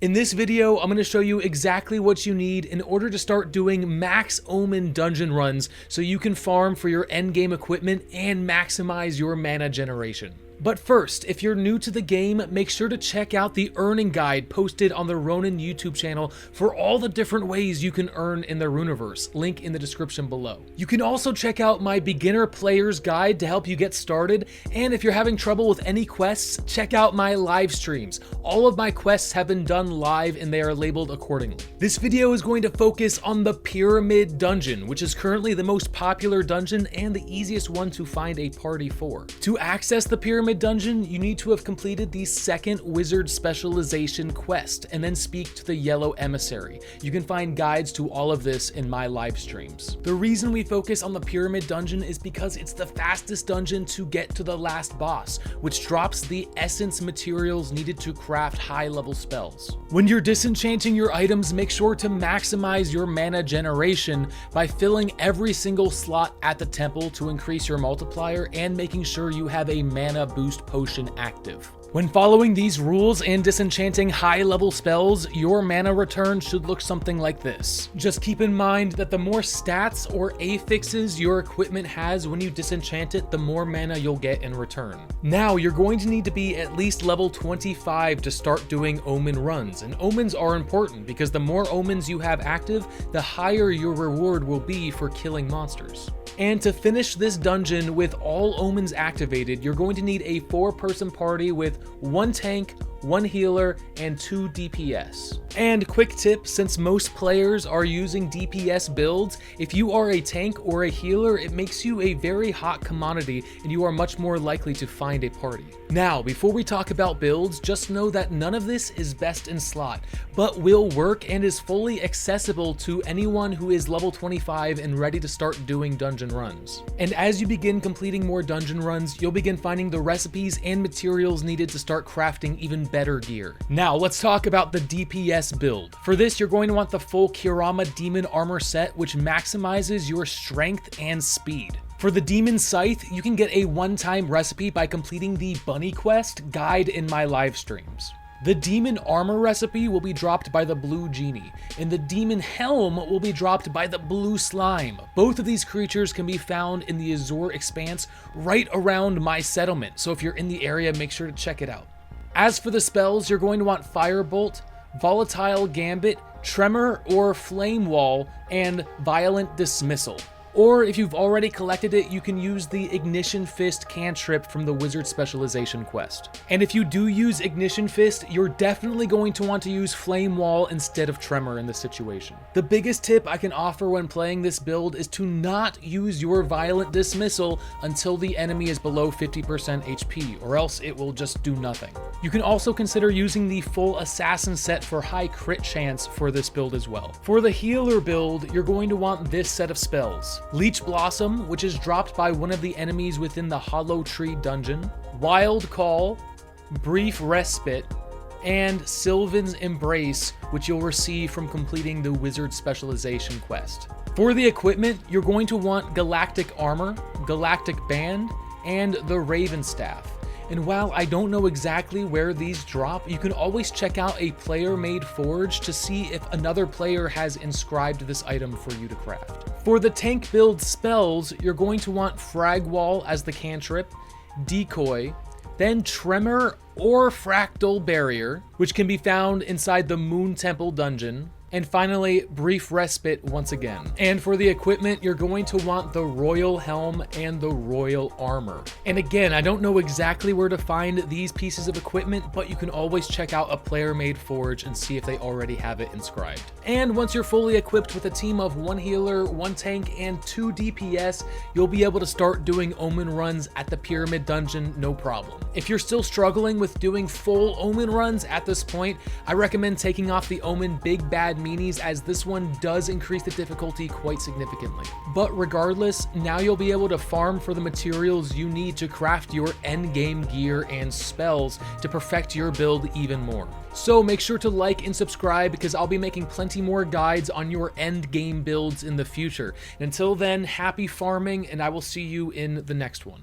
In this video, I'm going to show you exactly what you need in order to start doing max Omen dungeon runs so you can farm for your endgame equipment and maximize your mana generation. But first, if you're new to the game, make sure to check out the earning guide posted on the Ronin YouTube channel for all the different ways you can earn in the Runiverse, link in the description below. You can also check out my beginner player's guide to help you get started, and if you're having trouble with any quests, check out my live streams. All of my quests have been done live and they are labeled accordingly. This video is going to focus on the Pyramid Dungeon, which is currently the most popular dungeon and the easiest one to find a party for. To access the Pyramid Dungeon, you need to have completed the second Wizard Specialization quest and then speak to the Yellow Emissary. You can find guides to all of this in my live streams. The reason we focus on the Pyramid Dungeon is because it's the fastest dungeon to get to the last boss, which drops the essence materials needed to craft high-level spells. When you're disenchanting your items, make sure to maximize your mana generation by filling every single slot at the temple to increase your multiplier and making sure you have a mana boost potion active. When following these rules and disenchanting high-level spells, your mana return should look something like this. Just keep in mind that the more stats or affixes your equipment has when you disenchant it, the more mana you'll get in return. Now, you're going to need to be at least level 25 to start doing Omen runs, and Omens are important because the more Omens you have active, the higher your reward will be for killing monsters. And to finish this dungeon with all Omens activated, you're going to need a 4-person party with 1 tank, 1 healer, and 2 DPS. And quick tip, since most players are using DPS builds, if you are a tank or a healer, it makes you a very hot commodity and you are much more likely to find a party. Now, before we talk about builds, just know that none of this is best in slot, but will work and is fully accessible to anyone who is level 25 and ready to start doing dungeon runs. And as you begin completing more dungeon runs, you'll begin finding the recipes and materials needed to start crafting even better gear. Now, let's talk about the DPS build. For this, you're going to want the full Kurama Demon Armor set, which maximizes your strength and speed. For the Demon Scythe, you can get a one-time recipe by completing the Bunny Quest guide in my live streams. The Demon Armor recipe will be dropped by the Blue Genie, and the Demon Helm will be dropped by the Blue Slime. Both of these creatures can be found in the Azure Expanse right around my settlement, so if you're in the area, make sure to check it out. As for the spells, you're going to want Firebolt, Volatile Gambit, Tremor or Flame Wall, and Violent Dismissal. Or if you've already collected it, you can use the Ignition Fist cantrip from the Wizard Specialization quest. And if you do use Ignition Fist, you're definitely going to want to use Flame Wall instead of Tremor in this situation. The biggest tip I can offer when playing this build is to not use your Violent Dismissal until the enemy is below 50% HP, or else it will just do nothing. You can also consider using the full Assassin set for high crit chance for this build as well. For the healer build, you're going to want this set of spells: Leech Blossom, which is dropped by one of the enemies within the Hollow Tree dungeon, Wild Call, Brief Respite, and Sylvan's Embrace, which you'll receive from completing the Wizard Specialization quest. For the equipment, you're going to want Galactic Armor, Galactic Band, and the Raven Staff. And while I don't know exactly where these drop, you can always check out a player-made forge to see if another player has inscribed this item for you to craft. For the tank build spells, you're going to want Frag Wall as the cantrip, Decoy, then Tremor or Fractal Barrier, which can be found inside the Moon Temple dungeon, and finally, Brief Respite once again. And for the equipment, you're going to want the Royal Helm and the Royal Armor. And again, I don't know exactly where to find these pieces of equipment, but you can always check out a player-made forge and see if they already have it inscribed. And once you're fully equipped with a team of 1 healer, 1 tank, and 2 DPS, you'll be able to start doing Omen runs at the Pyramid Dungeon, no problem. If you're still struggling with doing full Omen runs at this point, I recommend taking off the Omen Big Bad Meanies, as this one does increase the difficulty quite significantly. But regardless, now you'll be able to farm for the materials you need to craft your endgame gear and spells to perfect your build even more. So make sure to like and subscribe, because I'll be making plenty more guides on your endgame builds in the future. And until then, happy farming, and I will see you in the next one.